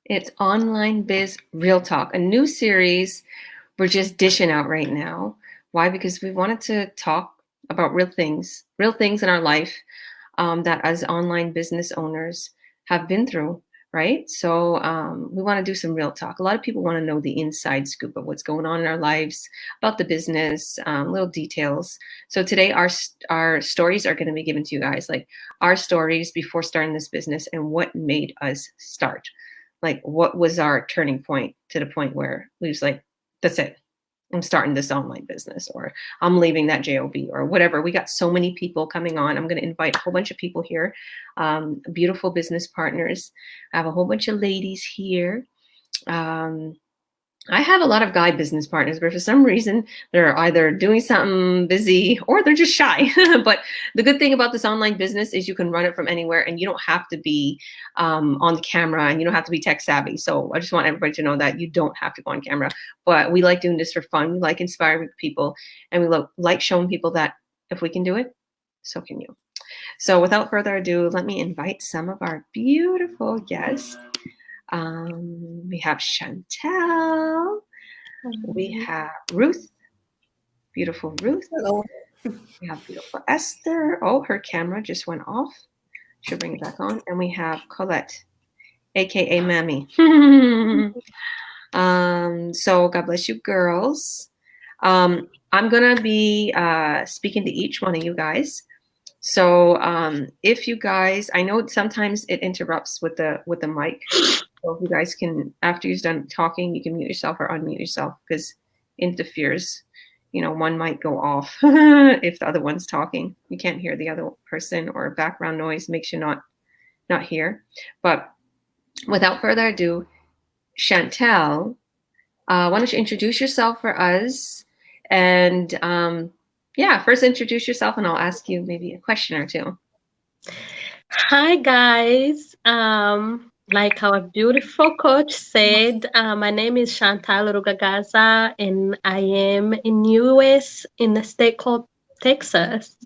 It's Online Biz Real Talk, a new series we're just dishing out right now. Why? Because we wanted to talk about real things in our life that as online business owners have been through, right? So we want to do some real talk. A lot of people want to know the inside scoop of what's going on in our lives, about the business, little details. So today our stories are going to be given to you guys, like our stories before starting this business and what made us start. Like what was our turning point to the point where we was like, that's it. I'm starting this online business, or I'm leaving that job, or whatever. We got so many people coming on. I'm going to invite a whole bunch of people here, beautiful business partners. I have a whole bunch of ladies here. I have a lot of guy business partners, but for some reason they're either doing something busy or they're just shy. But the good thing about this online business is you can run it from anywhere, and you don't have to be on the camera, and you don't have to be tech savvy. So I just want everybody to know that you don't have to go on camera. But we like doing this for fun. We like inspiring people, and we like showing people that if we can do it, so can you. So without further ado, let me invite some of our beautiful guests. We have Chantel. We have Ruth, beautiful Ruth. Hello. We have beautiful Esther. Oh, her camera just went off. She'll bring it back on. And we have Colette, aka Mammy. So God bless you, girls. I'm gonna be speaking to each one of you guys. So if you guys, I know sometimes it interrupts with the mic. So if you guys can, after you're done talking, you can mute yourself or unmute yourself, because it interferes. You know, one might go off if the other one's talking. You can't hear the other person, or background noise makes you not hear. But without further ado, Chantel, why don't you introduce yourself for us? And first introduce yourself, and I'll ask you maybe a question or two. Hi guys. Like our beautiful coach said, my name is Chantal Rugagaza, and I am in US in the state called Texas.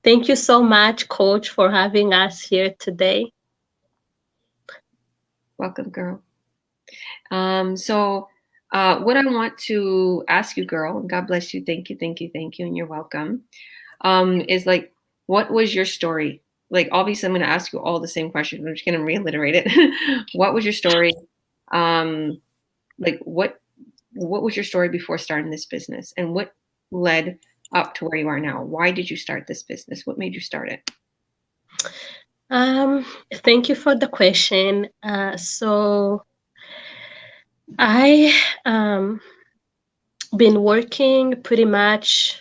Thank you so much, Coach, for having us here today. Welcome, girl. So what I want to ask you, girl, God bless you, thank you, and you're welcome, is like, what was your story? Like, obviously, I'm going to ask you all the same questions. I'm just going to reiterate it. What was your story? Like, what was your story before starting this business, and what led up to where you are now? Why did you start this business? What made you start it? Thank you for the question. So I been working pretty much,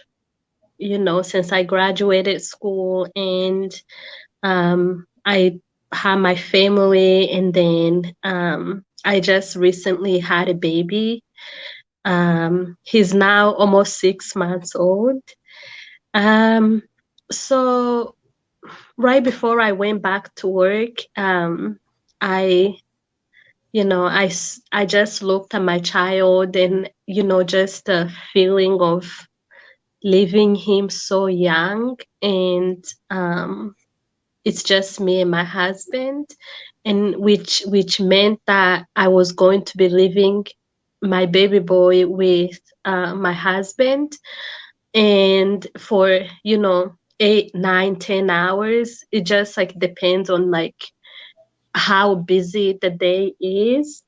since I graduated school, and I had my family, and then I just recently had a baby. He's now almost 6 months old. So right before I went back to work, I just looked at my child, and just the feeling of leaving him so young, and it's just me and my husband, and which meant that I was going to be leaving my baby boy with my husband, and for 8, 9, 10 hours. It just like depends on like how busy the day is.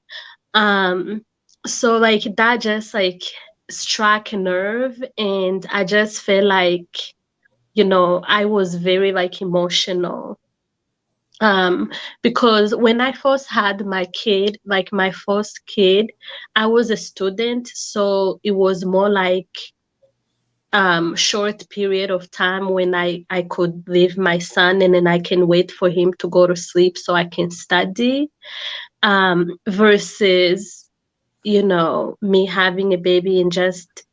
So like that just like struck a nerve, and I just felt like, I was very like emotional. Because when I first had my kid, like my first kid, I was a student, so it was more like short period of time when I could leave my son, and then I can wait for him to go to sleep so I can study, versus me having a baby and just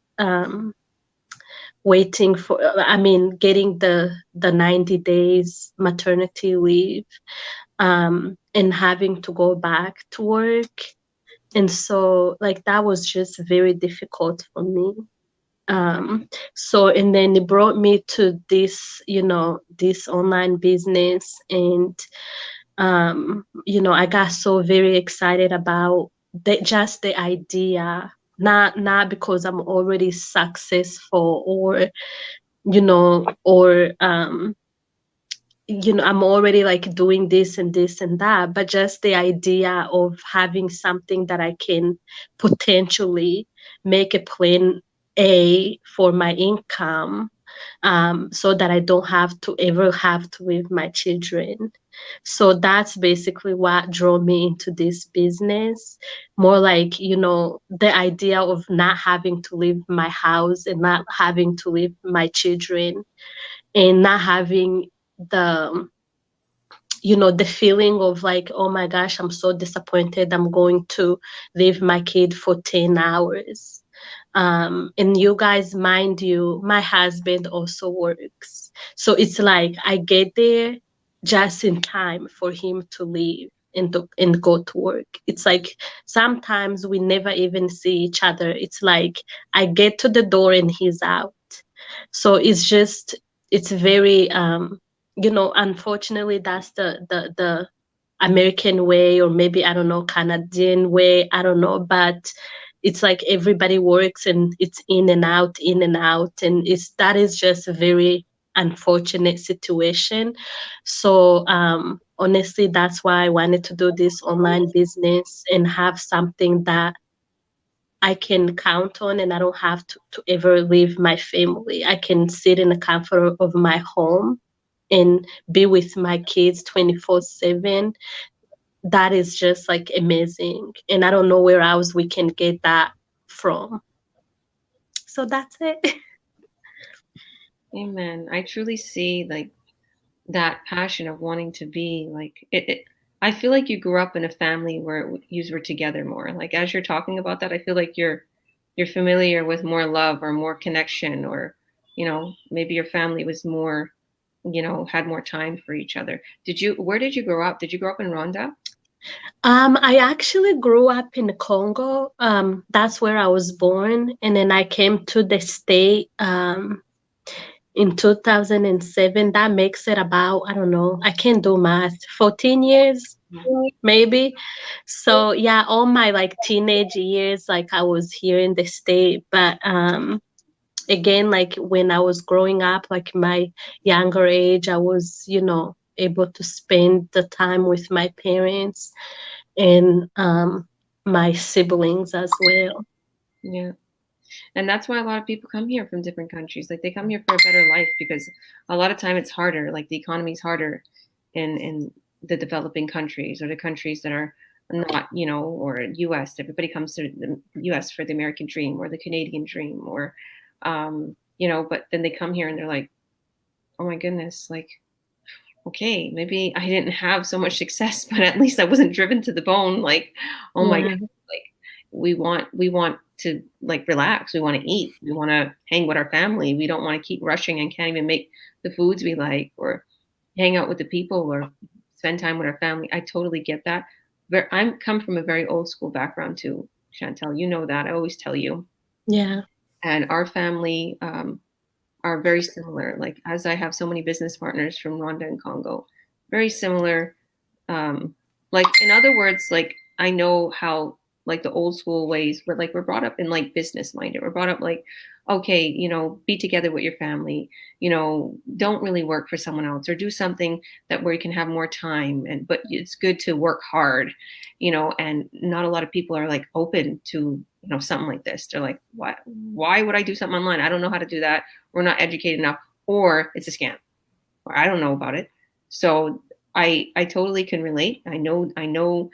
waiting for, getting the 90 days maternity leave, and having to go back to work. And so like that was just very difficult for me. So, and then it brought me to this, this online business, and I got so very excited about just the idea, not because I'm already successful or, or I'm already like doing this and this and that, but just the idea of having something that I can potentially make a plan A for my income, so that I don't have to ever have to leave my children. So that's basically what drew me into this business. More like, the idea of not having to leave my house and not having to leave my children and not having the the feeling of like, oh my gosh, I'm so disappointed, I'm going to leave my kid for 10 hours. And you guys, mind you, my husband also works, so it's like I get there just in time for him to leave and go to work. It's like sometimes we never even see each other. It's like I get to the door and he's out. So it's very unfortunately that's the American way, or maybe I don't know, Canadian way, I don't know, but it's like everybody works and it's in and out, and that is just a very unfortunate situation. So honestly, that's why I wanted to do this online business and have something that I can count on, and I don't have to ever leave my family. I can sit in the comfort of my home and be with my kids 24/7. That is just like amazing. And I don't know where else we can get that from. So that's it. Amen. I truly see like that passion of wanting to be like it. I feel like you grew up in a family where you were together more. Like as you're talking about that, I feel like you're familiar with more love or more connection, or maybe your family was more, had more time for each other. Where did you grow up? Did you grow up in Rwanda? I actually grew up in Congo. That's where I was born, and then I came to the state in 2007. That makes it about, I don't know, I can't do math, 14 years maybe. So yeah, all my like teenage years, like I was here in the state. But again, like when I was growing up, like my younger age, I was, able to spend the time with my parents and my siblings as well. Yeah. And that's why a lot of people come here from different countries. Like they come here for a better life because a lot of time it's harder. Like the economy's harder in the developing countries, or the countries that are not, or US. Everybody comes to the US for the American dream or the Canadian dream, or, but then they come here and they're like, oh my goodness, like, okay, maybe I didn't have so much success, but at least I wasn't driven to the bone. Like, oh my Yeah. goodness, like we want to like relax. We want to eat. We want to hang with our family. We don't want to keep rushing and can't even make the foods we like, or hang out with the people, or spend time with our family. I totally get that. But I'm come from a very old school background too, Chantel. You know that. I always tell you. Yeah. And our family are very similar. Like as I have so many business partners from Rwanda and Congo, very similar. Like in other words, like I know how like the old school ways, but like we're brought up in like business minded. We're brought up like, okay, be together with your family, don't really work for someone else, or do something that where you can have more time. But it's good to work hard, and not a lot of people are like open to, something like this. They're like, why would I do something online? I don't know how to do that. We're not educated enough, or it's a scam, or I don't know about it. So I totally can relate. I know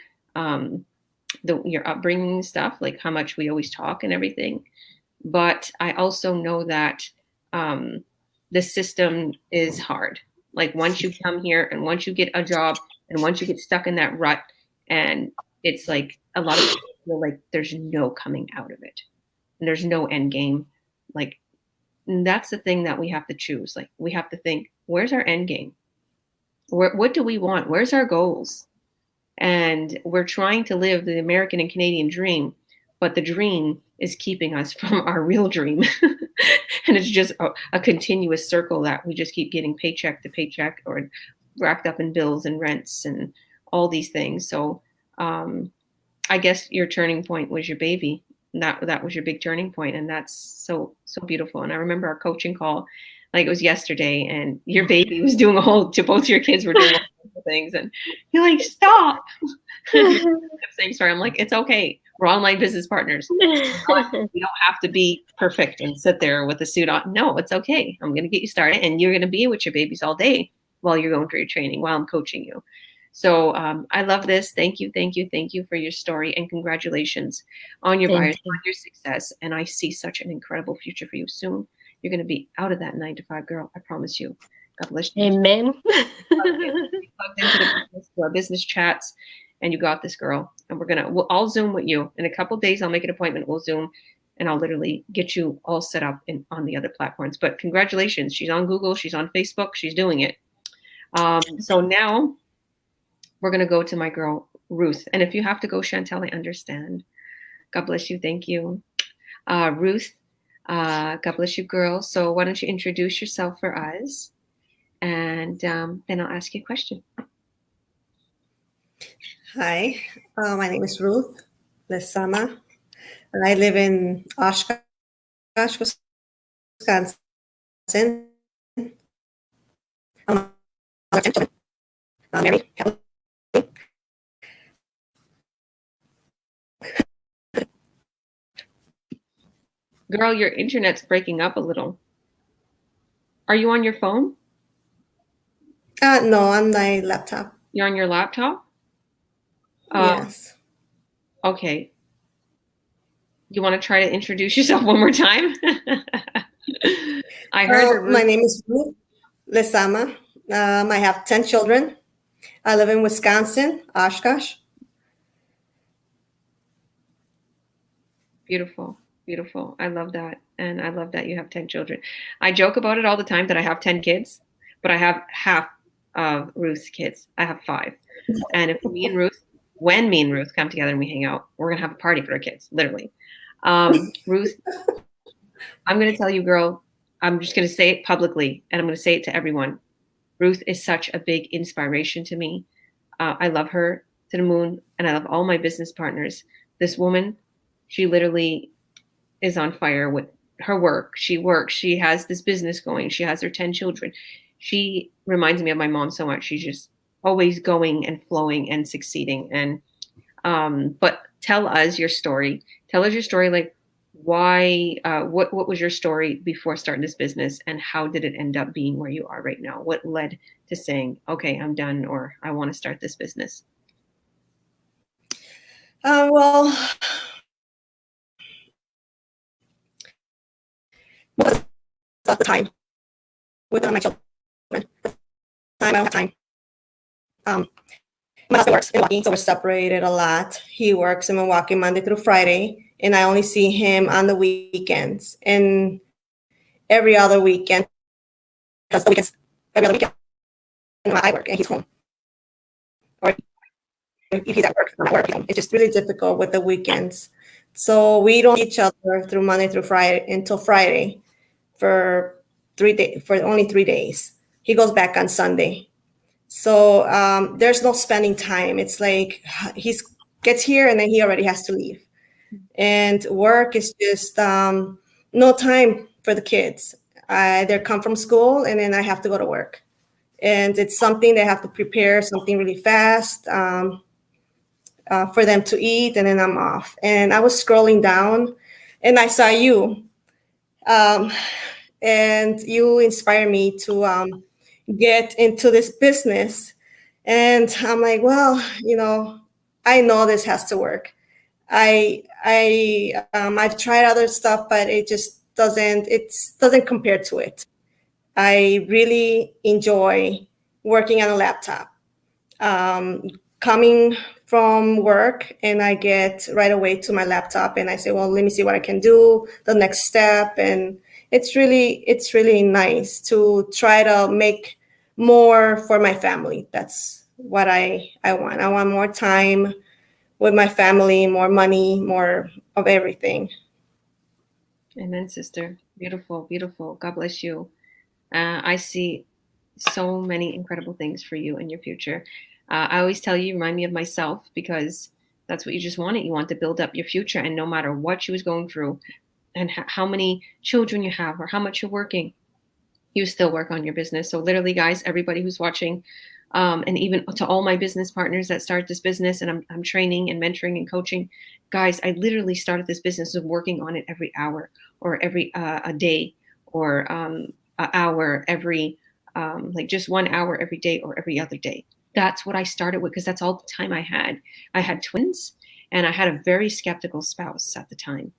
your upbringing and stuff, like how much we always talk and everything. But I also know that the system is hard. Like once you come here and once you get a job and once you get stuck in that rut, and it's like a lot of people feel like there's no coming out of it, and there's no end game. Like that's the thing that we have to choose. Like we have to think, where's our end game? What do we want? Where's our goals? And we're trying to live the American and Canadian dream, but the dream is keeping us from our real dream. And it's just a continuous circle that we just keep getting paycheck to paycheck, or wrapped up in bills and rents and all these things. So I guess your turning point was your baby. That was your big turning point, and that's so beautiful. And I remember our coaching call, like it was yesterday, and your baby was doing both your kids were doing all things, and you're like, stop. You're saying sorry. I'm like, it's okay. We're online business partners. You don't have to be perfect and sit there with a suit on. No, it's okay. I'm going to get you started, and you're going to be with your babies all day while you're going through your training, while I'm coaching you. So I love this. Thank you for your story, and congratulations on your buyers, on your success. And I see such an incredible future for you. Soon you're going to be out of that 9-to-5, girl. I promise you. God bless you. Amen. Plugged into the business, to our business chats, and you got this, girl. And I'll Zoom with you in a couple days. I'll make an appointment. We'll Zoom, and I'll literally get you all set up on the other platforms. But congratulations. She's on Google. She's on Facebook. She's doing it. So now we're going to go to my girl, Ruth. And if you have to go, Chantel, I understand. God bless you. Thank you. Ruth, God bless you, girl. So why don't you introduce yourself for us? And then I'll ask you a question. Hi, my name is Ruth Lesama, and I live in Oshkosh, Wisconsin. I'm married. Girl, your internet's breaking up a little. Are you on your phone? No, on my laptop. You're on your laptop? Yes. Okay. You want to try to introduce yourself one more time? I heard my name is Ruth Lesama. I have 10 children. I live in Wisconsin, Oshkosh. Beautiful. Beautiful. I love that. And I love that you have 10 children. I joke about it all the time that I have 10 kids, but I have half of Ruth's kids. I have 5. And if when me and Ruth come together and we hang out, we're going to have a party for our kids, literally. Ruth, I'm going to tell you, girl, I'm just going to say it publicly, and I'm going to say it to everyone. Ruth is such a big inspiration to me. I love her to the moon, and I love all my business partners. This woman, she literally is on fire with her work. She works. She has this business going. She has her 10 children. She reminds me of my mom so much. She's just always going and flowing and succeeding. And but tell us your story. Tell us your story. Like, why? What was your story before starting this business, and how did it end up being where you are right now? What led to saying, "Okay, I'm done," or "I want to start this business"? Well, most of the time with my children, I don't have time. My husband works in Milwaukee, so we're separated a lot. He works in Milwaukee Monday through Friday, and I only see him on the weekends and every other weekend. Because the weekends, every other weekend, I work and he's home. Or if he's at work, I'm at work. It's just really difficult with the weekends. So we don't see each other through Monday through Friday until Friday for only 3 days. He goes back on Sunday. So there's no spending time. It's like he gets here and then he already has to leave. And work is just no time for the kids. They come from school and then I have to go to work. And it's something they have to prepare, something really fast for them to eat, and then I'm off. And I was scrolling down and I saw you. And you inspire me to get into this business. And I'm like, well, I know this has to work. I've tried other stuff, but it just doesn't compare to it. I really enjoy working on a laptop. Coming from work and I get right away to my laptop and I say, well, let me see what I can do, the next step. And it's really nice to try to make more for my family. That's what I want. I want more time with my family, more money, more of everything. Amen, sister. Beautiful, beautiful. God bless you. I see so many incredible things for you in your future. I always tell you, remind me of myself, because that's what you just wanted. You want to build up your future. And no matter what she was going through and how many children you have or how much you're working, you still work on your business. So literally, guys, everybody who's watching, and even to all my business partners that start this business, and I'm training and mentoring and coaching, guys, I literally started this business of working on it every hour or every a day, or an hour every, like just 1 hour every day or every other day. That's what I started with, because that's all the time I had. I had twins, and I had a very skeptical spouse at the time.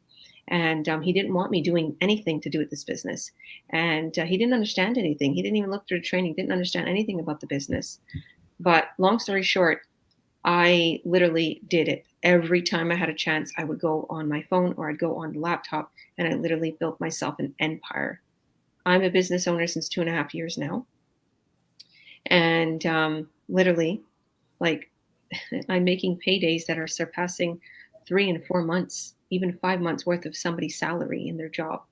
And he didn't want me doing anything to do with this business. And he didn't understand anything. He didn't even look through the training, didn't understand anything about the business. But long story short, I literally did it. Every time I had a chance, I would go on my phone or I'd go on the laptop, and I literally built myself an empire. I'm a business owner since 2.5 years now. And literally, like, I'm making paydays that are surpassing 3 and 4 months, even 5 months worth of somebody's salary in their job.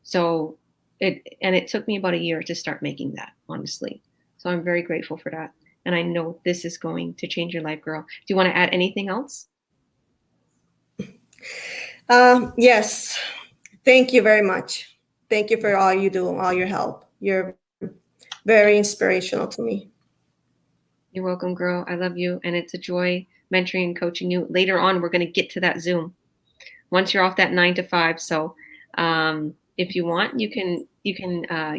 So it took me about a year to start making that, honestly. So I'm very grateful for that. And I know this is going to change your life, girl. Do you want to add anything else? Yes. Thank you very much. Thank you for all you do, all your help. You're very inspirational to me. You're welcome, girl. I love you. And it's a joy mentoring and coaching you. Later on, we're going to get to that Zoom once you're off that 9 to 5. So if you want, you can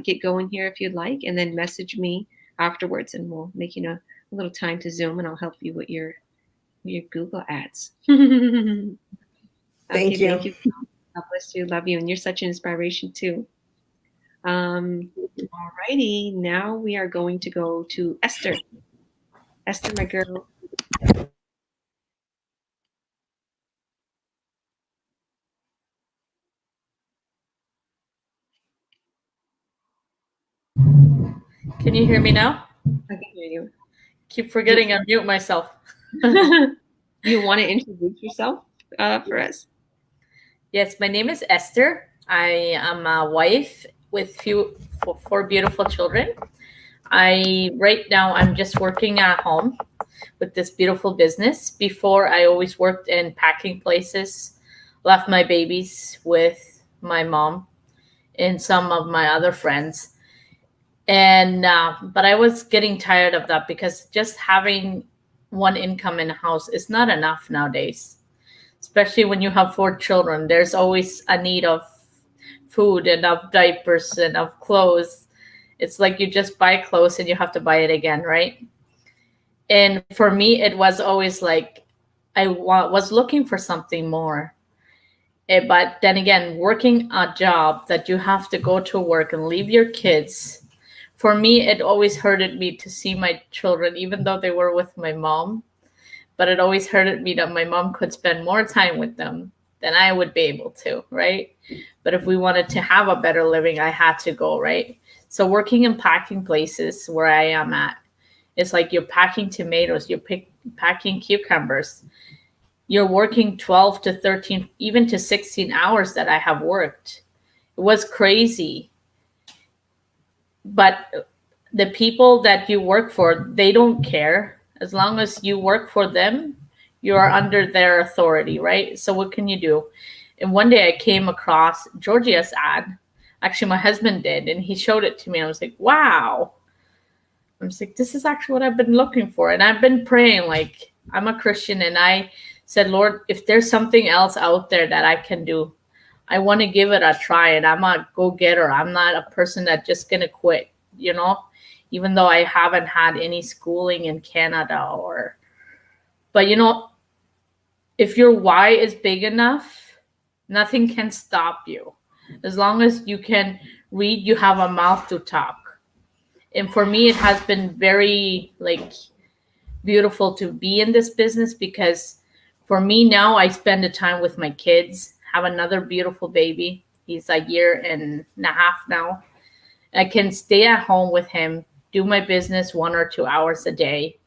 get going here if you'd like, and then message me afterwards, and we'll make a little time to Zoom, and I'll help you with your Google ads. Thank you. Thank you. God bless you. Love you. And you're such an inspiration too. Alrighty. Now we are going to go to Esther. Esther, my girl. Can you hear me now? I can hear you. Keep forgetting I mute myself. You want to introduce yourself for us? Yes, my name is Esther. I am a wife with four beautiful children. Right now I'm just working at home with this beautiful business. Before, I always worked in packing places, left my babies with my mom and some of my other friends. And but I was getting tired of that, because just having one income in the house is not enough nowadays, especially when you have 4 children. There's always a need of food and of diapers and of clothes. It's like you just buy clothes and you have to buy it again, right? And for me, it was always like I was looking for something more. But then again, working a job that you have to go to work and leave your kids, for me, it always hurted me to see my children, even though they were with my mom. But it always hurted me that my mom could spend more time with them than I would be able to, right? But if we wanted to have a better living, I had to go, right? So working in packing places where I am at, it's like you're packing tomatoes, you're packing cucumbers. You're working 12 to 13, even to 16 hours that I have worked. It was crazy. But the people that you work for, they don't care. As long as you work for them, you are under their authority, right? So what can you do? And one day I came across Georgia's ad. Actually, my husband did, and he showed it to me. And I was like, wow. I was like, this is actually what I've been looking for. And I've been praying, like, I'm a Christian. And I said, Lord, if there's something else out there that I can do, I want to give it a try. And I'm a go-getter. I'm not a person that's just going to quit, even though I haven't had any schooling in Canada but if your why is big enough, nothing can stop you. As long as you can read, you have a mouth to talk. And for me, it has been very beautiful to be in this business, because for me now, I spend the time with my kids, have another beautiful baby. He's a year and a half now. I can stay at home with him, do my business 1 or 2 hours a day.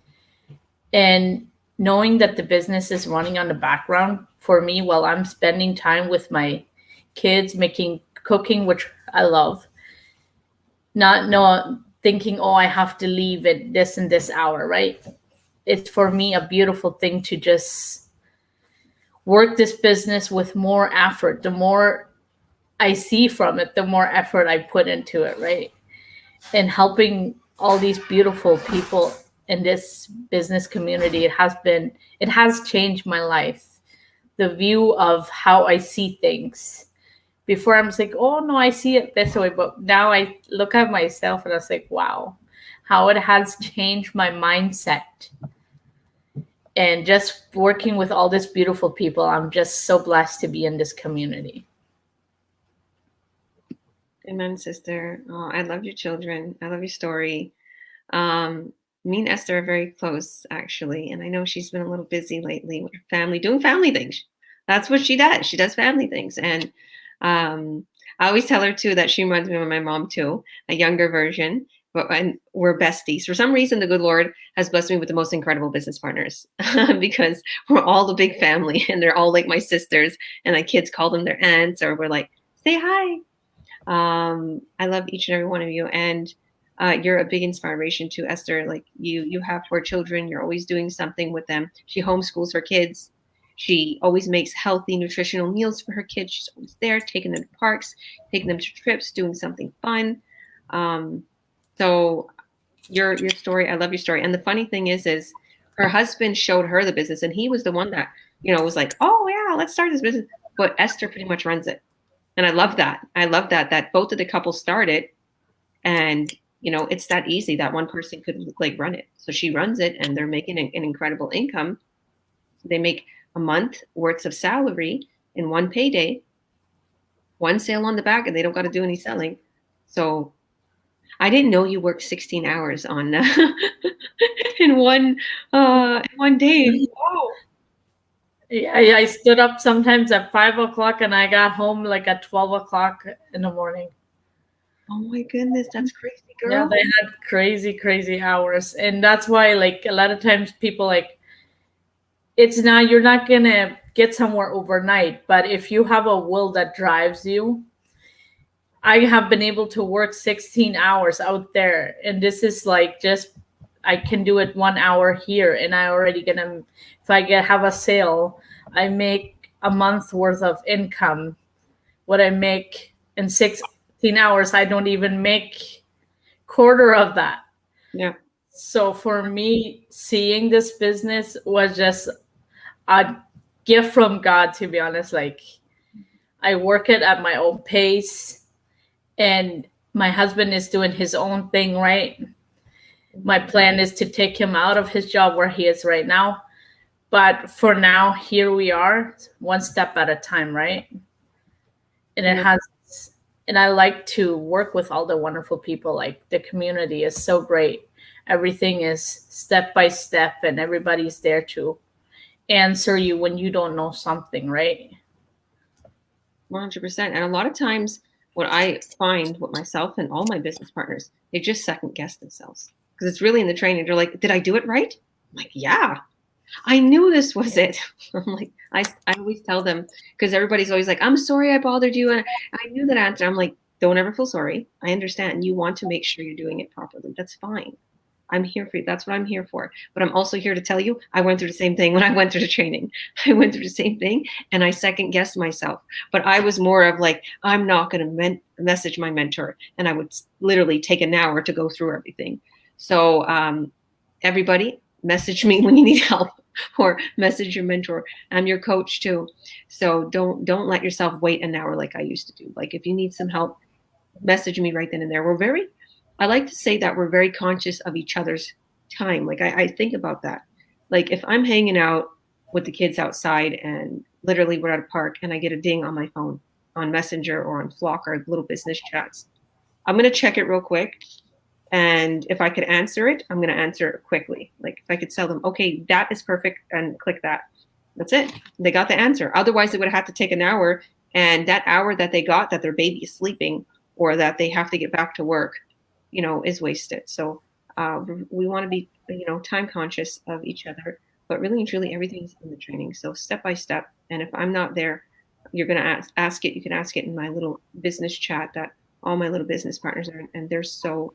And knowing that the business is running on the background for me while I'm spending time with my kids, cooking, which I love. Not thinking, I have to leave at this and this hour, right? it's for me a beautiful thing to just work this business with more effort. The more I see from it, the more effort I put into it, right? And helping all these beautiful people in this business community, it has changed my life. The view of how I see things. Before I was like, oh no, I see it this way. But now I look at myself and I was like, wow, how it has changed my mindset. And just working with all these beautiful people, I'm just so blessed to be in this community. Amen, sister. Oh, I love your children. I love your story. Me and Esther are very close, actually. And I know she's been a little busy lately with her family, doing family things. That's what she does. She does family things. And I always tell her, too, that she reminds me of my mom, too, a younger version. And we're besties. For some reason, the good Lord has blessed me with the most incredible business partners because we're all a big family and they're all like my sisters. And my kids call them their aunts, or we're like, say hi. I love each and every one of you, and you're a big inspiration to Esther. Like you have 4 children. You're always doing something with them. She homeschools her kids. She always makes healthy, nutritional meals for her kids. She's always there, taking them to parks, taking them to trips, doing something fun. So your story, I love your story. And the funny thing is her husband showed her the business, and he was the one that was like, oh yeah, let's start this business. But Esther pretty much runs it. And I love that. I love that both of the couples started, and it's that easy that one person could like run it. So she runs it, and they're making an incredible income. They make a month worth of salary in one payday, one sale on the back, and they don't got to do any selling. So I didn't know you worked 16 hours on in one day. Wow. I stood up sometimes at 5 o'clock and I got home like at 12 o'clock in the morning. Oh my goodness, that's crazy, girl. Yeah, they had crazy hours. And that's why like a lot of times people like, you're not gonna get somewhere overnight, but if you have a will that drives you, I have been able to work 16 hours out there. And this is like I can do it 1 hour here, and I already if I have a sale, I make a month worth of income. What I make in 16 hours, I don't even make quarter of that. Yeah. So for me, seeing this business was just a gift from God, to be honest. Like I work it at my own pace, and my husband is doing his own thing, right? My plan is to take him out of his job where he is right now. But for now, here we are, one step at a time, right? And and I like to work with all the wonderful people. Like the community is so great. Everything is step by step, and everybody's there to answer you when you don't know something, right? 100%. And a lot of times what I find with myself and all my business partners, they just second guess themselves. Because it's really in the training. They're like, did I do it right? I'm like, yeah, I knew this was it. I'm like, I always tell them, because everybody's always like, I'm sorry I bothered you. And I knew that answer. I'm like, don't ever feel sorry. I understand. You want to make sure you're doing it properly. That's fine. I'm here for you. That's what I'm here for. But I'm also here to tell you, I went through the same thing when I went through the training. I went through the same thing, and I second guessed myself. But I was more of like, I'm not going to message my mentor. And I would literally take an hour to go through everything. So everybody, message me when you need help, or message your mentor. I'm your coach too. So don't let yourself wait an hour like I used to do. Like if you need some help, message me right then and there. I like to say that we're very conscious of each other's time. Like I think about that. Like if I'm hanging out with the kids outside and literally we're at a park and I get a ding on my phone on Messenger or on Flock or little business chats, I'm going to check it real quick. And if I could answer it, I'm going to answer it quickly. Like if I could tell them, okay, that is perfect, and click that. That's it. They got the answer. Otherwise, they would have had to take an hour. And that hour that they got, that their baby is sleeping or that they have to get back to work, is wasted. So we want to be, time conscious of each other. But really and truly, everything's in the training. So step by step. And if I'm not there, you're going to ask it. You can ask it in my little business chat that all my little business partners are in, and they're so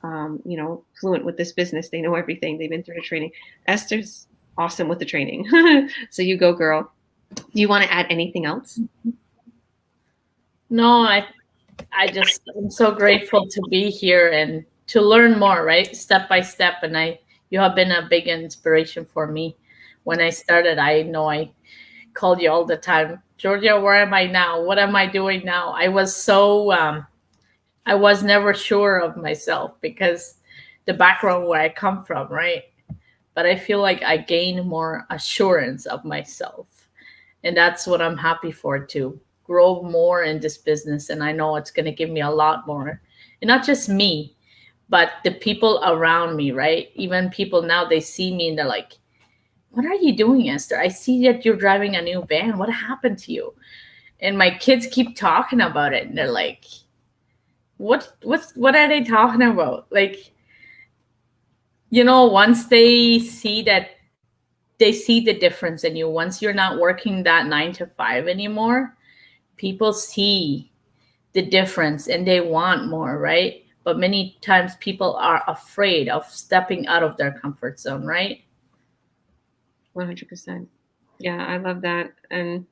fluent with this business. They know everything. They've been through the training. Esther's awesome with the training. So you go, girl. Do you want to add anything else? No, I'm so grateful to be here and to learn more, right? Step by step. And you have been a big inspiration for me. When I started, I know I called you all the time. Georgia, where am I now? What am I doing now? I was never sure of myself because the background where I come from, right? But I feel like I gained more assurance of myself. And that's what I'm happy for, to grow more in this business. And I know it's going to give me a lot more. And not just me, but the people around me, right? Even people now, they see me and they're like, what are you doing, Esther? I see that you're driving a new van. What happened to you? And my kids keep talking about it. And they're like, what are they talking about? Like, once they see the difference in you, once you're not working that 9 to 5 anymore, people see the difference and they want more, right? But many times people are afraid of stepping out of their comfort zone, right? 100%. Yeah, I love that. And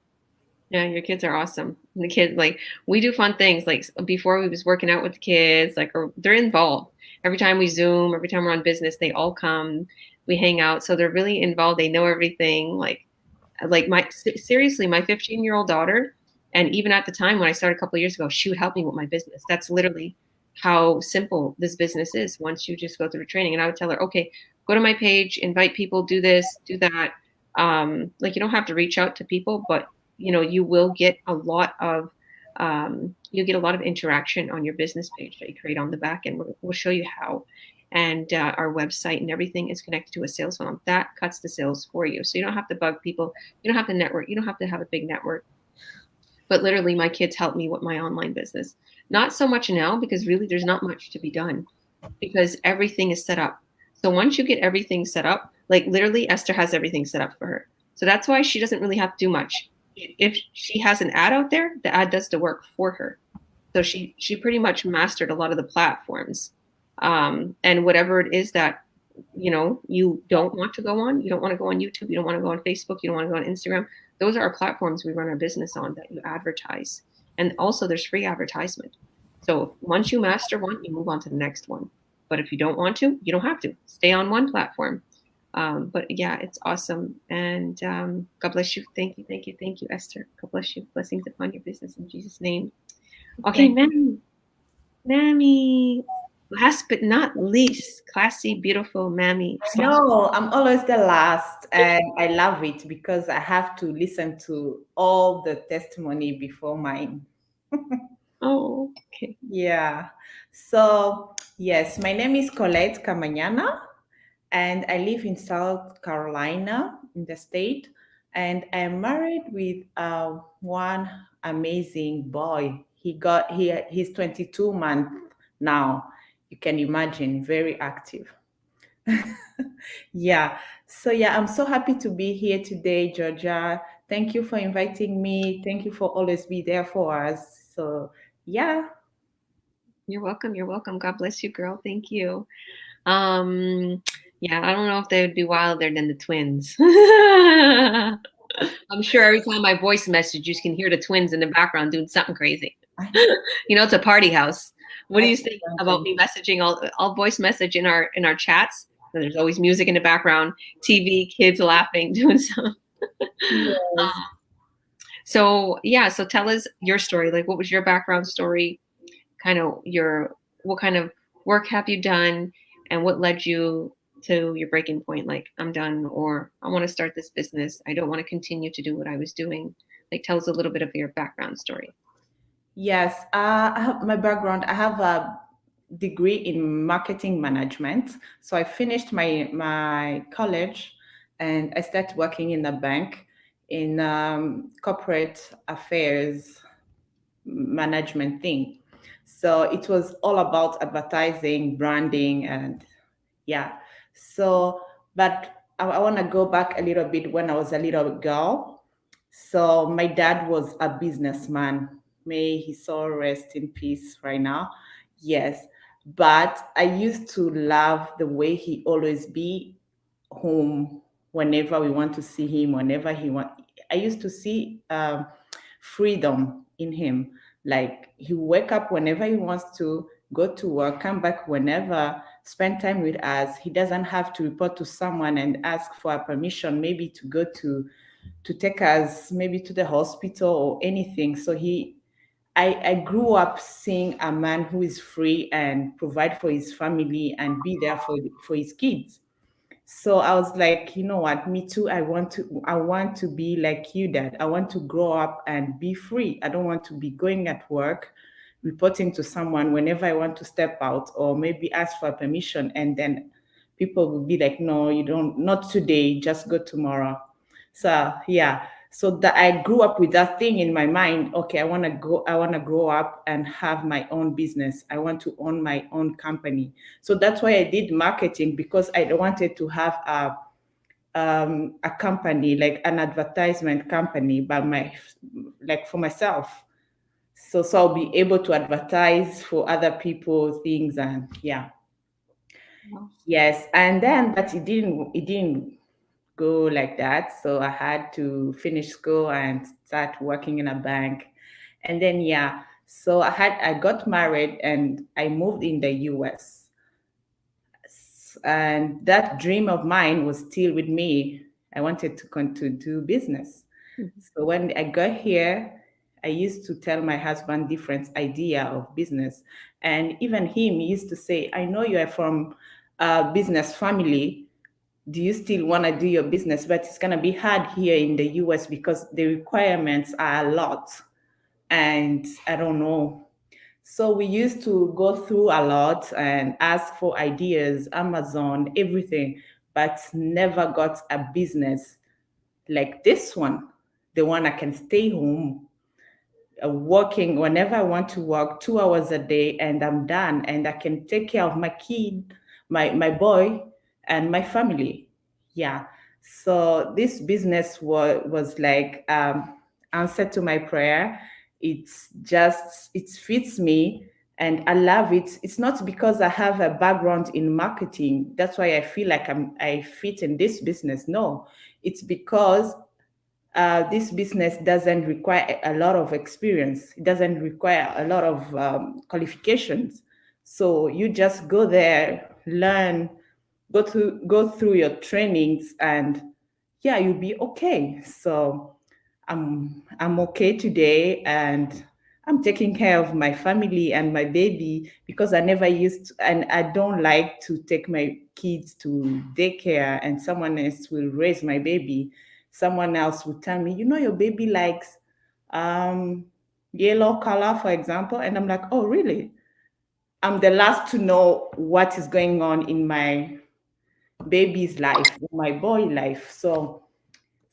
yeah, your kids are awesome. And the kids, like, we do fun things. Like before, we was working out with the kids, like, or they're involved. Every time we Zoom, every time we're on business, they all come. We hang out, so they're really involved. They know everything. Like seriously, my 15-year-old daughter, and even at the time when I started a couple of years ago, she would help me with my business. That's literally how simple this business is. Once you just go through the training, and I would tell her, okay, go to my page, invite people, do this, do that. Like, you don't have to reach out to people, but you will get a lot of interaction on your business page that you create on the back end. We'll show you how. And our website and everything is connected to a sales funnel. That cuts the sales for you. So you don't have to bug people. You don't have to network. You don't have to have a big network. But literally, my kids help me with my online business. Not so much now, because really there's not much to be done because everything is set up. So once you get everything set up, like literally Esther has everything set up for her. So that's why she doesn't really have to do much. If she has an ad out there, the ad does the work for her. So she pretty much mastered a lot of the platforms. And whatever it is that, you don't want to go on, you don't want to go on YouTube, you don't want to go on Facebook, you don't want to go on Instagram. Those are our platforms we run our business on that you advertise. And also there's free advertisement. So once you master one, you move on to the next one. But if you don't want to, you don't have to. Stay on one platform. But yeah, it's awesome. And God bless you. Thank you, Esther. God bless you. Blessings upon your business in Jesus' name. Okay, Mammy. Last but not least, classy, beautiful Mammy. No, I'm always the last, and I love it because I have to listen to all the testimony before mine. Oh, okay. Yeah. So, yes, my name is Colette Camanyana, and I live in South Carolina in the state, and I'm married with one amazing boy. He's 22 months now. You can imagine, very active. Yeah. So yeah, I'm so happy to be here today, Georgia. Thank you for inviting me. Thank you for always be there for us. So yeah. You're welcome. You're welcome. God bless you, girl. Thank you. Yeah, I don't know if they would be wilder than the twins. I'm sure every time I voice message, you can hear the twins in the background doing something crazy. It's a party house. What do you think about me messaging? I'll voice message in our chats. And there's always music in the background, TV, kids laughing, doing something. Yes. So tell us your story. Like, what was your background story? What kind of work have you done, and what led you to your breaking point? Like, I'm done, or I want to start this business. I don't want to continue to do what I was doing. Like, tell us a little bit of your background story. Yes, I have my background. I have a degree in marketing management. So I finished my college, and I started working in a bank in corporate affairs management thing. So it was all about advertising, branding, and yeah. So, but I want to go back a little bit when I was a little girl. So my dad was a businessman. May his soul rest in peace right now. Yes. But I used to love the way he always be home whenever we want to see him, whenever he want. I used to see freedom in him. Like he wake up whenever he wants to, go to work, come back whenever, spend time with us. He doesn't have to report to someone and ask for a permission, maybe to go to take us maybe to the hospital or anything. So I grew up seeing a man who is free and provide for his family and be there for his kids. So I was like, you know what, me too. I want to be like you, Dad. I want to grow up and be free. I don't want to be going at work, reporting to someone whenever I want to step out or maybe ask for permission. And then people will be like, no, you don't, not today, just go tomorrow. So yeah. So that I grew up with that thing in my mind. Okay, I want to grow up and have my own business. I want to own my own company. So that's why I did marketing, because I wanted to have a company, like an advertisement company like for myself. So I'll be able to advertise for other people things, and yeah. Wow. Yes, and then but it didn't go like that. So I had to finish school and start working in a bank. And then yeah, so I got married and I moved in the US. And that dream of mine was still with me. I wanted to do business. Mhm. So when I got here, I used to tell my husband different idea of business. And even him used to say, I know you are from a business family. Do you still want to do your business? But it's going to be hard here in the US because the requirements are a lot. And I don't know. So we used to go through a lot and ask for ideas, Amazon, everything, but never got a business like this one, the one I can stay home, working whenever I want to work 2 hours a day and I'm done and I can take care of my kid, my boy and my family. Yeah. So this business was like answer to my prayer. It fits me and I love it. It's not because I have a background in marketing. That's why I feel like I fit in this business. No, it's because this business doesn't require a lot of experience. It doesn't require a lot of qualifications. So you just go there, learn, go through your trainings, and yeah, you'll be okay. So I'm okay today, and I'm taking care of my family and my baby because I never used to, and I don't like to take my kids to daycare and someone else will raise my baby. Someone else will tell me, you know, your baby likes um, yellow color, for example. And I'm like, oh, really? I'm the last to know what is going on in my baby's life, in my boy life. So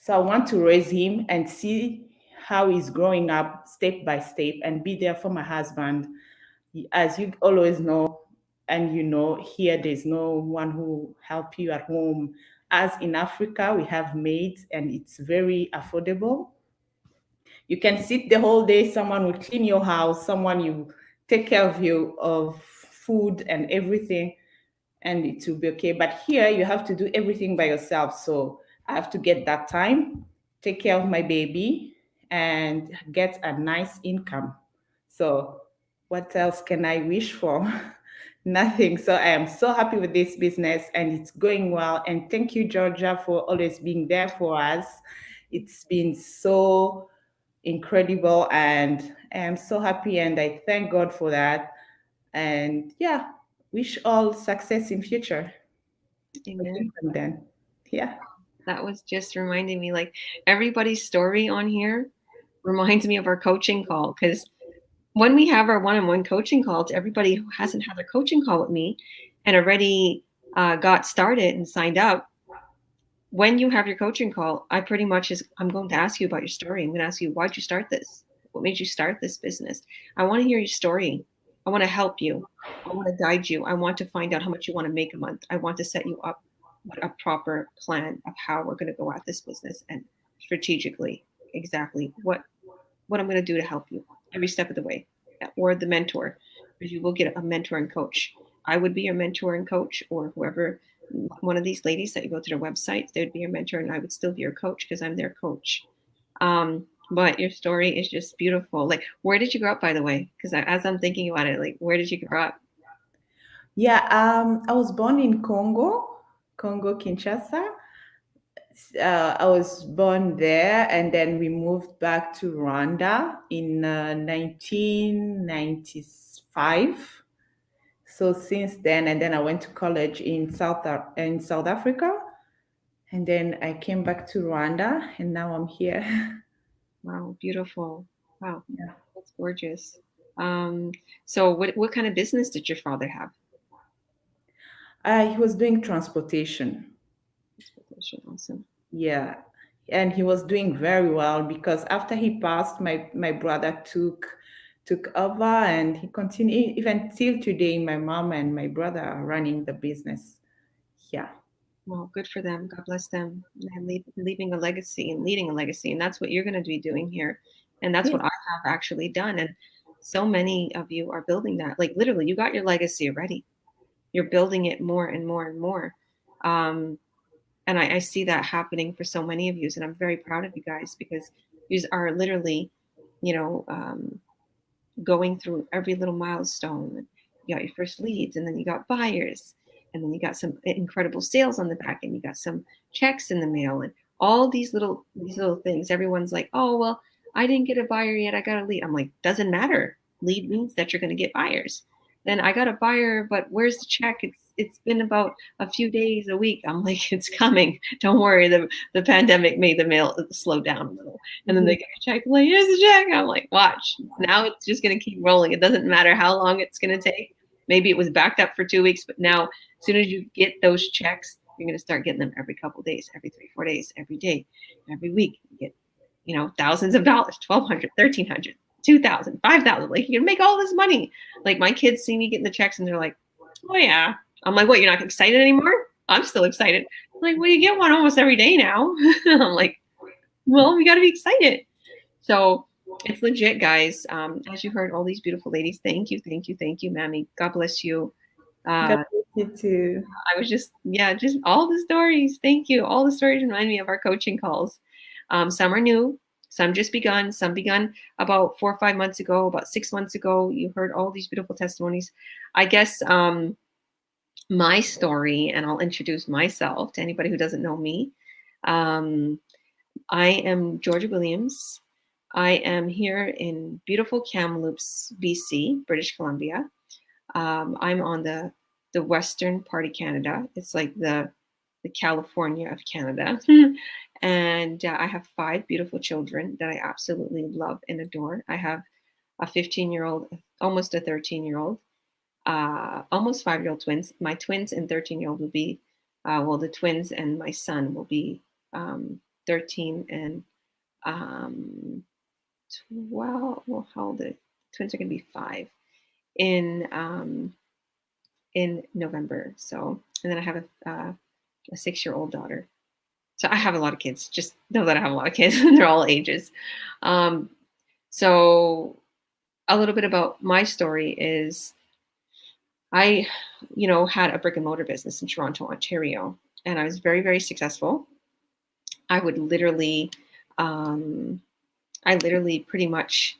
I want to raise him and see how he's growing up step by step and be there for my husband. As you always know, and you know, here there's no one who help you at home. As in Africa, we have maids and it's very affordable. You can sit the whole day, someone will clean your house, someone you take care of you of food and everything, and it will be okay. But here you have to do everything by yourself. So I have to get that time, take care of my baby, and get a nice income. So what else can I wish for? Nothing. So I am so happy with this business and it's going well. And thank you, Georgia, for always being there for us. It's been so incredible and I am so happy and I thank God for that. And yeah, wish all success in future. Amen. And then, yeah. That was just reminding me, like, everybody's story on here reminds me of our coaching call, because when we have our one-on-one coaching call, to everybody who hasn't had their coaching call with me and already got started and signed up, when you have your coaching call, I'm going to ask you about your story. I'm going to ask you, why'd you start this? What made you start this business? I want to hear your story. I want to help you. I want to guide you. I want to find out how much you want to make a month. I want to set you up with a proper plan of how we're going to go at this business and strategically, exactly what I'm going to do to help you every step of the way, or the mentor, because you will get a mentor and coach I would be your mentor and coach, or whoever, one of these ladies that you go to their website, they would be your mentor, and I would still be your coach because I'm their coach. But your story is just beautiful. Like, where did you grow up, by the way? Because as I'm thinking about it, like, where did you grow up? Yeah, I was born in Congo, Kinshasa. I was born there, and then we moved back to Rwanda in 1995. So since then, and then I went to college in South Africa, and then I came back to Rwanda, and now I'm here. Wow, beautiful. Wow, Yeah. that's gorgeous. So what kind of business did your father have? He was doing transportation. Transportation, awesome. Yeah. And he was doing very well because after he passed, my brother took over, and he continued even till today. My mom and my brother are running the business. Yeah. Well, good for them. God bless them. And leaving a legacy and leading a legacy. And that's what you're going to be doing here. And that's Yeah. what I have actually done. And so many of you are building that. Like, literally, you got your legacy already. You're building it more and more and more. And I see that happening for so many of you. And I'm very proud of you guys, because you are literally, you know, going through every little milestone. You got your first leads, and then you got buyers, and then you got some incredible sales on the back end. You got some checks in the mail, and all these little things. Everyone's like, "Oh, well, I didn't get a buyer yet. I got a lead." I'm like, doesn't matter. Lead means that you're going to get buyers. Then I got a buyer, but where's the check? It's been about a few days, a week. I'm like, it's coming. Don't worry. The pandemic made the mail slow down a little. And then they get a check, like, here's the check. I'm like, watch. Now it's just going to keep rolling. It doesn't matter how long it's going to take. Maybe it was backed up for 2 weeks, but now as soon as you get those checks, you're going to start getting them every couple of days, every 3-4 days, every day, every week. You get, thousands of dollars, 1,200, 1,300, 2,000, 5,000. Like, you can make all this money. Like, my kids see me getting the checks and they're like, oh yeah. I'm like, what, you're not excited anymore? I'm still excited. I'm like, well, you get one almost every day now. I'm like, well, we got to be excited. So it's legit, guys. As you heard, all these beautiful ladies, thank you, Mammy. God bless you. God bless you too. I was just all the stories. Thank you. All the stories remind me of our coaching calls. Some are new, some just begun, some begun about 4 or 5 months ago, about 6 months ago. You heard all these beautiful testimonies. I guess my story, and I'll introduce myself to anybody who doesn't know me. I am Georgia Williams. I am here in beautiful Kamloops, BC, British Columbia. I'm on the western part of Canada. It's like the California of Canada. And I have 5 beautiful children that I absolutely love and adore. I have a 15-year-old, almost a 13-year-old, almost 5-year-old twins. My twins and 13-year-old will be, the twins and my son will be 13 and 12. Well, how old are the twins are going to be 5 in November. So, and then I have a 6-year-old daughter. So I have a lot of kids. Just know that I have a lot of kids. They're all ages. So a little bit about my story is I, had a brick and mortar business in Toronto, Ontario, and I was very, very successful. I would literally, pretty much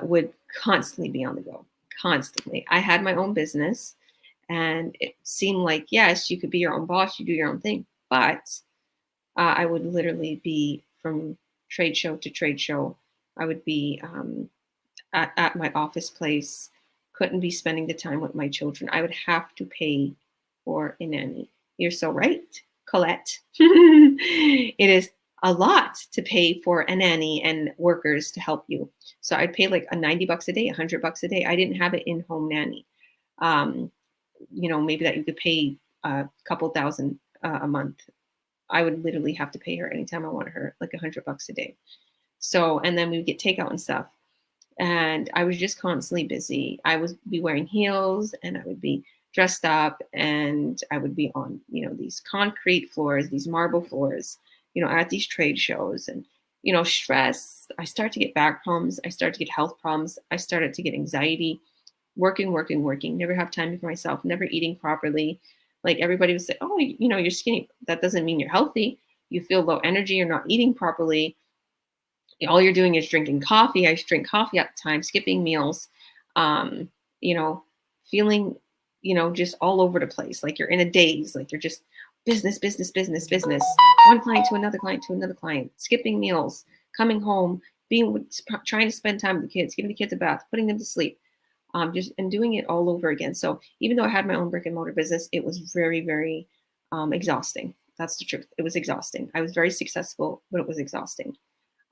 would constantly be on the go, constantly. I had my own business, and it seemed like, yes, you could be your own boss, you do your own thing, but I would literally be from trade show to trade show. I would be at my office place, couldn't be spending the time with my children. I would have to pay for a nanny. You're so right, Colette. It is a lot to pay for a nanny and workers to help you. So I'd pay like a $90 a day, $100 a day. I didn't have an in-home nanny. Maybe that you could pay a couple thousand a month. I would literally have to pay her anytime I wanted her, like $100 a day. So, and then we would get takeout and stuff. And I was just constantly busy. I would be wearing heels, and I would be dressed up, and I would be on, these concrete floors, these marble floors, at these trade shows, and, stress. I started to get back problems. I started to get health problems. I started to get anxiety. working, working, working, never have time for myself, never eating properly. Like everybody would say, oh, you're skinny. That doesn't mean you're healthy. You feel low energy, you're not eating properly. All you're doing is drinking coffee. I drink coffee at the time, skipping meals, um, you know, feeling, just all over the place. Like you're in a daze, like you're just business, business, business, business, one client to another client to another client, skipping meals, coming home, trying to spend time with the kids, giving the kids a bath, putting them to sleep, and doing it all over again. So even though I had my own brick and mortar business, it was very, very exhausting. That's the truth. It was exhausting. I was very successful, but it was exhausting.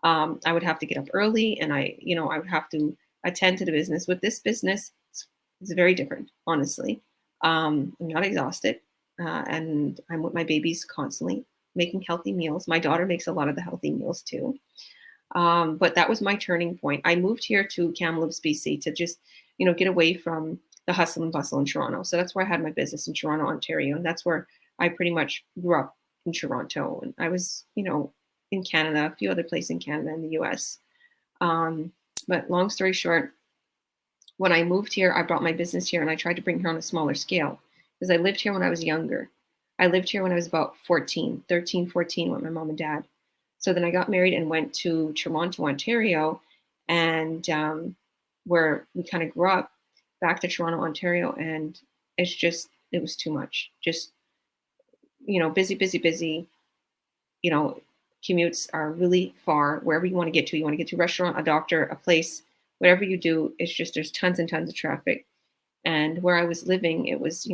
I would have to get up early, and I would have to attend to the business. With this business, it's very different, honestly. I'm not exhausted, and I'm with my babies constantly, making healthy meals. My daughter makes a lot of the healthy meals too. But that was my turning point. I moved here to Kamloops, BC, to just, get away from the hustle and bustle in Toronto. So that's where I had my business, in Toronto, Ontario, and that's where I pretty much grew up, in Toronto. And I was, in Canada, a few other places in Canada and the US. But long story short, when I moved here, I brought my business here and I tried to bring her on a smaller scale because I lived here when I was younger. I lived here when I was about 13, with my mom and dad. So then I got married and went to Toronto, Ontario, and where we kind of grew up, back to Toronto, Ontario. And it was too much. Just, busy, busy, busy. Commutes are really far. Wherever you want to get to, a restaurant, a doctor, a place, whatever you do, it's just, there's tons and tons of traffic. And where I was living, it was,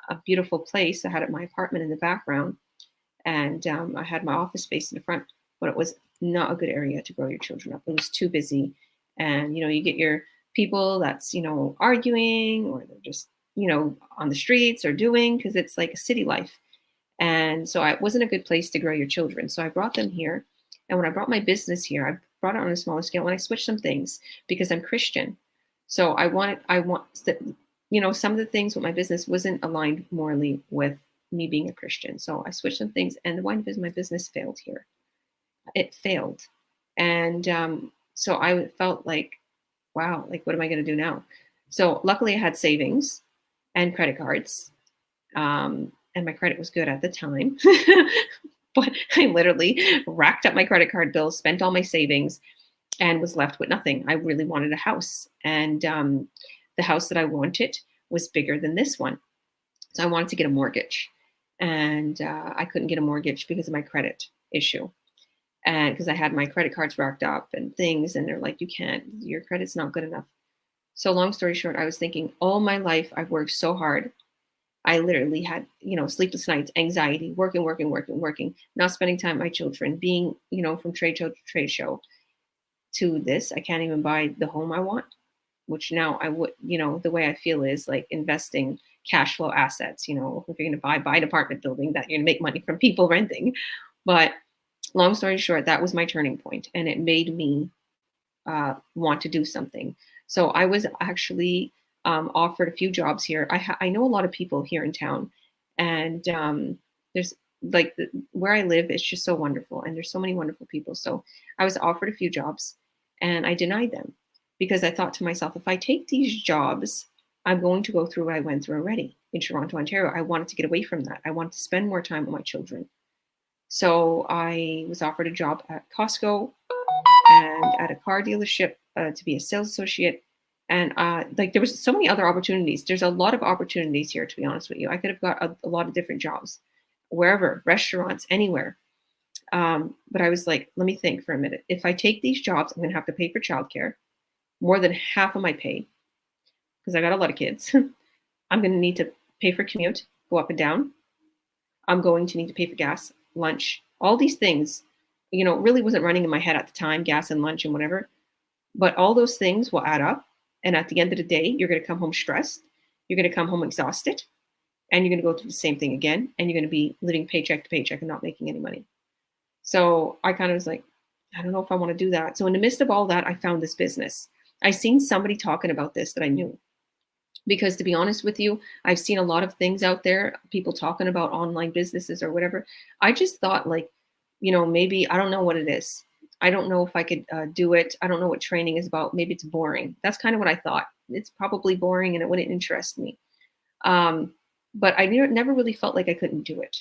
a beautiful place. I had my apartment in the background, and I had my office space in the front, but it was not a good area to grow your children up. It was too busy. And, you get your people that's, arguing, or they're just, on the streets or doing, because it's like a city life. And so it wasn't a good place to grow your children. So I brought them here. And when I brought my business here, I brought it on a smaller scale, and I switched some things because I'm Christian. So I want some of the things with my business wasn't aligned morally with me being a Christian. So I switched some things, and the wine business, my business failed here. It failed. And so I felt like, wow, like, what am I going to do now? So luckily I had savings and credit cards. And my credit was good at the time. But I literally racked up my credit card bills, spent all my savings, and was left with nothing. I really wanted a house. And the house that I wanted was bigger than this one. So I wanted to get a mortgage. And I couldn't get a mortgage because of my credit issue. And because I had my credit cards racked up and things, and they're like, you can't, your credit's not good enough. So long story short, I was thinking, all my life I've worked so hard. I literally had, sleepless nights, anxiety, working, not spending time with my children, being, from trade show to trade show, to this. I can't even buy the home I want, which now I would, the way I feel is like investing cash flow assets. If you're going to buy an apartment building, that you're going to make money from people renting. But long story short, that was my turning point, and it made me want to do something. So I was actually offered a few jobs here. I know a lot of people here in town, and there's like where I live, it's just so wonderful, and there's so many wonderful people. So I was offered a few jobs, and I denied them because I thought to myself, if I take these jobs, I'm going to go through what I went through already in Toronto, Ontario. I wanted to get away from that. I wanted to spend more time with my children. So I was offered a job at Costco and at a car dealership to be a sales associate. And there was so many other opportunities. There's a lot of opportunities here, to be honest with you. I could have got a lot of different jobs, wherever, restaurants, anywhere. But I was like, let me think for a minute. If I take these jobs, I'm going to have to pay for childcare, more than half of my pay, because I got a lot of kids. I'm going to need to pay for commute, go up and down. I'm going to need to pay for gas, lunch, all these things. Really wasn't running in my head at the time, gas and lunch and whatever. But all those things will add up. And at the end of the day, you're going to come home stressed. You're going to come home exhausted. And you're going to go through the same thing again. And you're going to be living paycheck to paycheck and not making any money. So I kind of was like, I don't know if I want to do that. So in the midst of all that, I found this business. I seen somebody talking about this that I knew. Because to be honest with you, I've seen a lot of things out there, people talking about online businesses or whatever. I just thought maybe, I don't know what it is. I don't know if I could do it. I don't know what training is about. Maybe it's boring. That's kind of what I thought. It's probably boring and it wouldn't interest me. But I never really felt like I couldn't do it.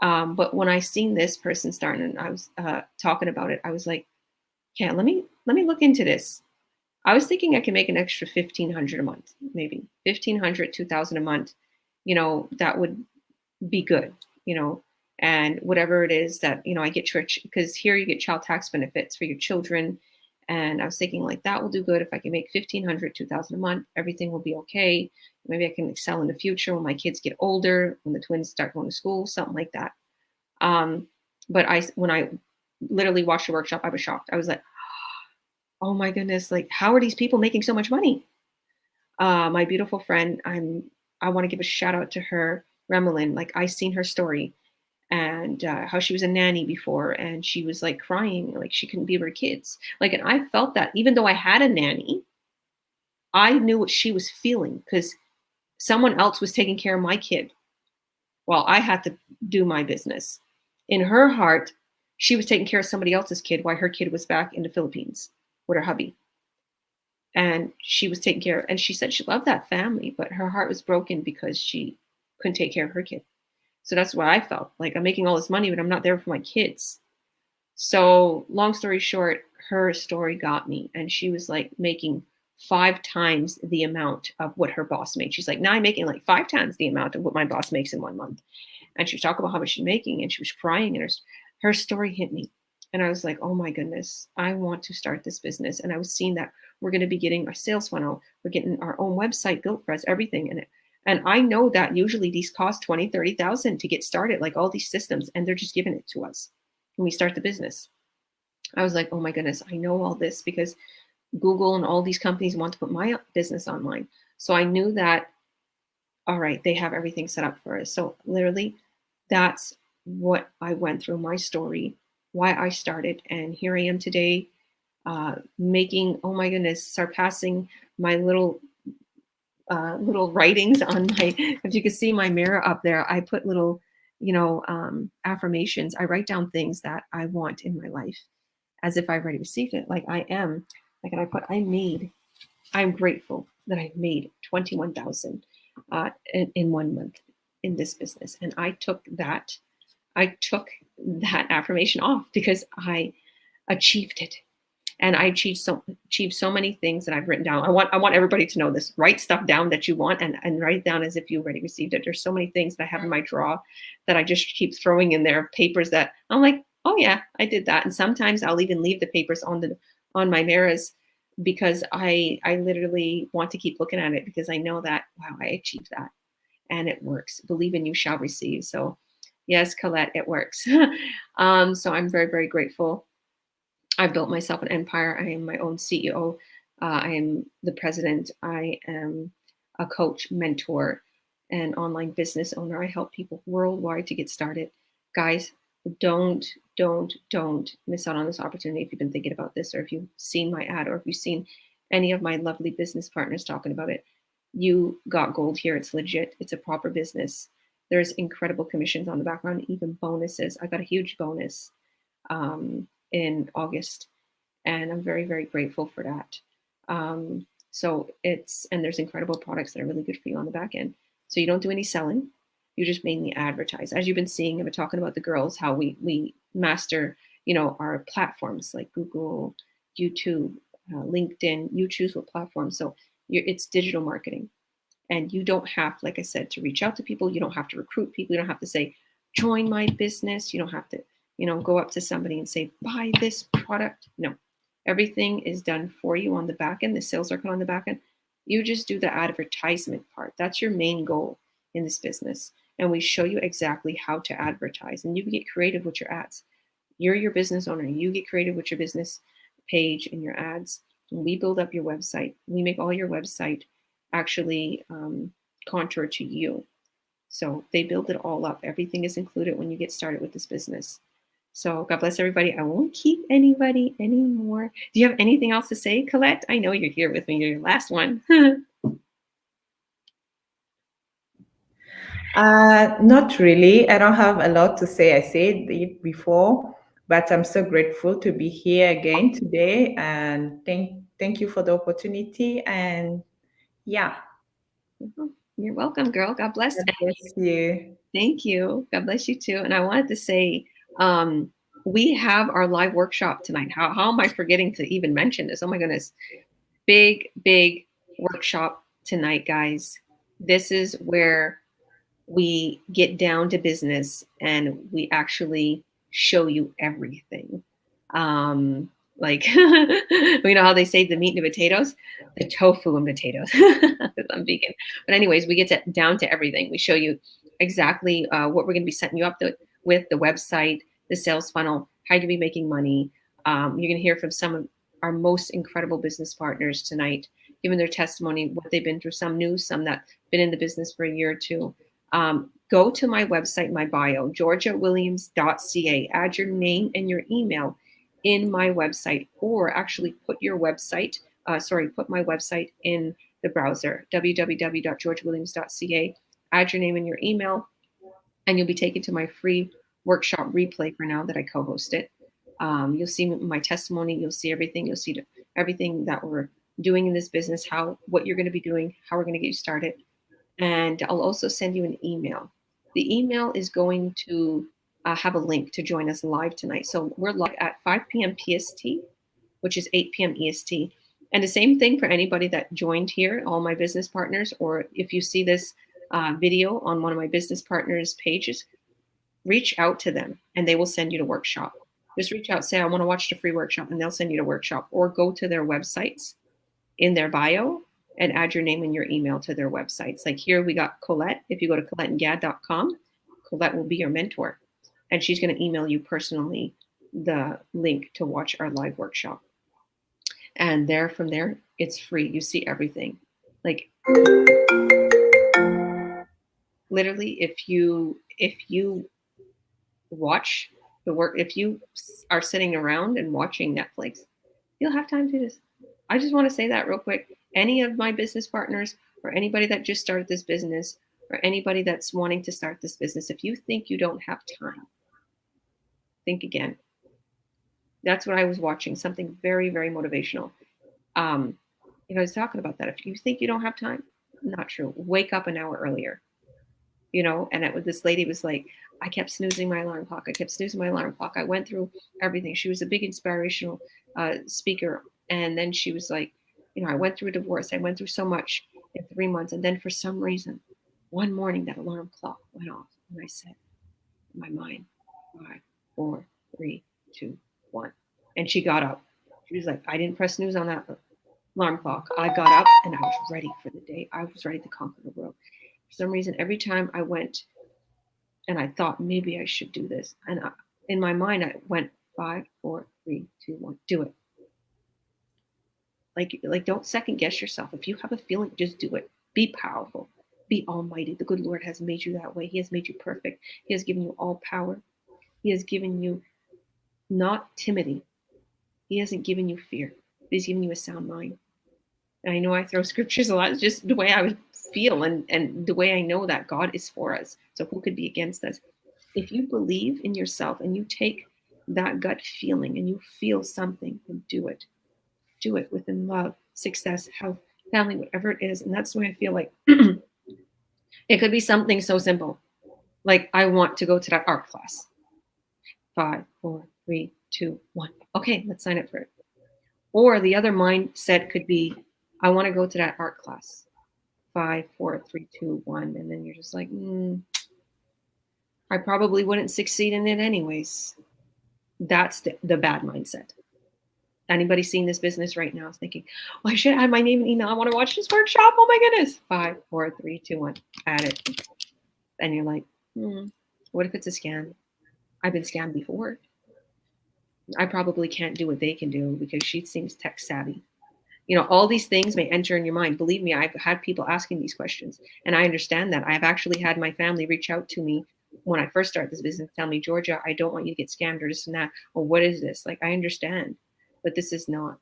But when I seen this person starting and I was talking about it, I was like, yeah, let me look into this. I was thinking I could make an extra $1,500 a month, maybe $1,500, $2,000 a month. That would be good, and whatever it is that, I get church, because here you get child tax benefits for your children. And I was thinking like that will do good. If I can make $1,500, $2,000 a month, everything will be okay. Maybe I can excel in the future when my kids get older, when the twins start going to school, something like that. But when I literally watched the workshop, I was shocked. I was like, oh my goodness, like how are these people making so much money? My beautiful friend, I want to give a shout out to her, Remelin. Like I seen her story and how she was a nanny before, and she was like crying, like she couldn't be with her kids. Like, and I felt that even though I had a nanny, I knew what she was feeling because someone else was taking care of my kid while I had to do my business. In her heart, she was taking care of somebody else's kid while her kid was back in the Philippines with her hubby. And she was taking care of, and she said she loved that family, but her heart was broken because she couldn't take care of her kid. So that's why I felt like I'm making all this money, but I'm not there for my kids. So long story short, her story got me, and she was like making 5 times the amount of what her boss made. She's like, now I'm making like 5 times the amount of what my boss makes in 1 month. And she was talking about how much she's making, and she was crying, and her story hit me. And I was like, oh my goodness, I want to start this business. And I was seeing that we're going to be getting our sales funnel. We're getting our own website built for us, everything. And I know that usually these cost 20, 30,000 to get started, like all these systems, and they're just giving it to us when we start the business. I was like, oh my goodness, I know all this because Google and all these companies want to put my business online. So I knew that, all right, they have everything set up for us. So literally, that's what I went through, my story, why I started. And here I am today, making, oh my goodness, surpassing my little writings on my, if you can see my mirror up there, I put little, affirmations. I write down things that I want in my life as if I've already received it. Like I am, like, and I put, I'm grateful that I made 21,000 in 1 month in this business. And I took that affirmation off because I achieved it. And I achieved so many things that I've written down. I want everybody to know this. Write stuff down that you want and write it down as if you already received it. There's so many things that I have in my drawer that I just keep throwing in there, papers that I'm like, oh yeah, I did that. And sometimes I'll even leave the papers on my mirrors because I literally want to keep looking at it because I know that, wow, I achieved that and it works. Believe and you shall receive. So yes, Colette, it works. So I'm very, very grateful. I've built myself an empire. I am my own CEO. I am the president. I am a coach, mentor, and online business owner. I help people worldwide to get started. Guys, don't miss out on this opportunity if you've been thinking about this, or if you've seen my ad, or if you've seen any of my lovely business partners talking about it. You got gold here. It's legit. It's a proper business. There's incredible commissions on the background, even bonuses. I got a huge bonus in August, and I'm very, very grateful for that. So there's incredible products that are really good for you on the back end. So you don't do any selling, you just mainly advertise. As you've been seeing, I've been talking about the girls, how we master, our platforms like Google, YouTube, LinkedIn. You choose what platform. So it's digital marketing. And you don't have, like I said, to reach out to people. You don't have to recruit people. You don't have to say, join my business. You don't have to, go up to somebody and say, buy this product. No, everything is done for you on the back end. The sales are on the back end. You just do the advertisement part. That's your main goal in this business. And we show you exactly how to advertise, and you can get creative with your ads. You're your business owner. You get creative with your business page and your ads. And we build up your website. We make all your website actually contour to you. So they build it all up. Everything is included when you get started with this business. So God bless everybody. I won't keep anybody anymore. Do you have anything else to say, Colette? I know you're here with me. You're your last one. Not really. I don't have a lot to say. I said it before. But I'm so grateful to be here again today, and thank you for the opportunity. And yeah, You're welcome, girl. God bless. God bless you. Thank you. God bless you too. And I wanted to say, we have our live workshop tonight. How am I forgetting to even mention this? Oh my goodness. Big workshop tonight, guys. This is where we get down to business and we actually show you everything. Like, you know how they say the meat and the potatoes, the tofu and potatoes. I'm vegan, but anyways, we get down to everything. We show you exactly what we're going to be setting you up with the website, the sales funnel, how to be making money. You're going to hear from some of our most incredible business partners tonight, giving their testimony, what they've been through. Some new, some that been in the business for a year or two. Go to my website, my bio, georgiawilliams.ca. Add your name and your email in my website, or actually put your website, put my website in the browser, www.georgiawilliams.ca. Add your name and your email, and you'll be taken to my free workshop replay for now that I co-host it. You'll see my testimony. You'll see everything. You'll see everything that we're doing in this business, what you're going to be doing, how we're going to get you started. And I'll also send you an email. The email is going to have a link to join us live tonight. So we're live at 5 p.m. PST, which is 8 p.m. EST. And the same thing for anybody that joined here, all my business partners, or if you see this video on one of my business partners' pages, reach out to them and they will send you to workshop. Just reach out, say, I want to watch the free workshop, and they'll send you to workshop, or go to their websites in their bio and add your name and your email to their websites. Like here we got Colette. If you go to ColetteandGad.com, Colette will be your mentor, and she's going to email you personally the link to watch our live workshop. And from there, it's free. You see everything. Like literally, if you watch the work, if you are sitting around and watching Netflix, you'll have time to do this. I just want to say that real quick. Any of my business partners, or anybody that just started this business, or anybody that's wanting to start this business, if you think you don't have time, think again. That's what I was watching, something very, very motivational. I was talking about that. If you think you don't have time, not true. Wake up an hour earlier. And this lady was like, I kept snoozing my alarm clock. I went through everything. She was a big inspirational speaker. And then she was like, I went through a divorce. I went through so much in 3 months. And then for some reason, one morning that alarm clock went off. And I said, in my mind, 5, 4, 3, 2, 1. And she got up. She was like, I didn't press snooze on that alarm clock. I got up and I was ready for the day. I was ready to conquer the world. For some reason, every time I went and I thought maybe I should do this, and in my mind, I went 5, 4, 3, 2, 1, do it. Like don't second guess yourself. If you have a feeling, just do it. Be powerful. Be almighty. The good Lord has made you that way. He has made you perfect. He has given you all power. He has given you not timidity. He hasn't given you fear. He's given you a sound mind. And I know I throw scriptures a lot. It's just the way I would feel and the way I know that God is for us. So who could be against us? If you believe in yourself and you take that gut feeling and you feel something, then do it. Do it within love, success, health, family, whatever it is. And that's the way I feel like it could be something so simple. Like, I want to go to that art class. 5, 4, 3, 2, 1. Okay, let's sign up for it. Or the other mindset could be, I want to go to that art class. 5, 4, 3, 2, 1. And then you're just like, I probably wouldn't succeed in it anyways. That's the bad mindset. Anybody seeing this business right now is thinking, well, I should add my name and email. I want to watch this workshop. Oh my goodness. 5, 4, 3, 2, 1. Add it. And you're like, what if it's a scam? I've been scammed before. I probably can't do what they can do because she seems tech savvy. All these things may enter in your mind. Believe me, I've had people asking these questions, and I understand that. I've actually had my family reach out to me when I first started this business, tell me, Georgia, I don't want you to get scammed or this and that. Or what is this? Like, I understand, but this is not.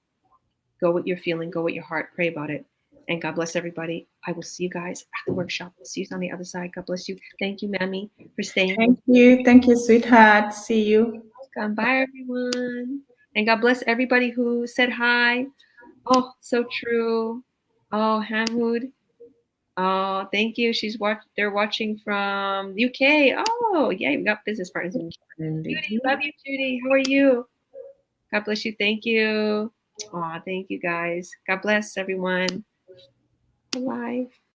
Go with your feeling, go with your heart, pray about it. And God bless everybody. I will see you guys at the workshop. I'll see you on the other side. God bless you. Thank you, Mammy, for staying. Thank you, sweetheart. See you. welcome. Bye, everyone. And God bless everybody who said hi. Oh, so true. Oh, Hamhood. Oh, thank you. They're watching from UK. Oh, yeah, we got business partners in Judy. Love you, Judy. How are you? God bless you. Thank you. Oh, thank you guys. God bless everyone. Bye.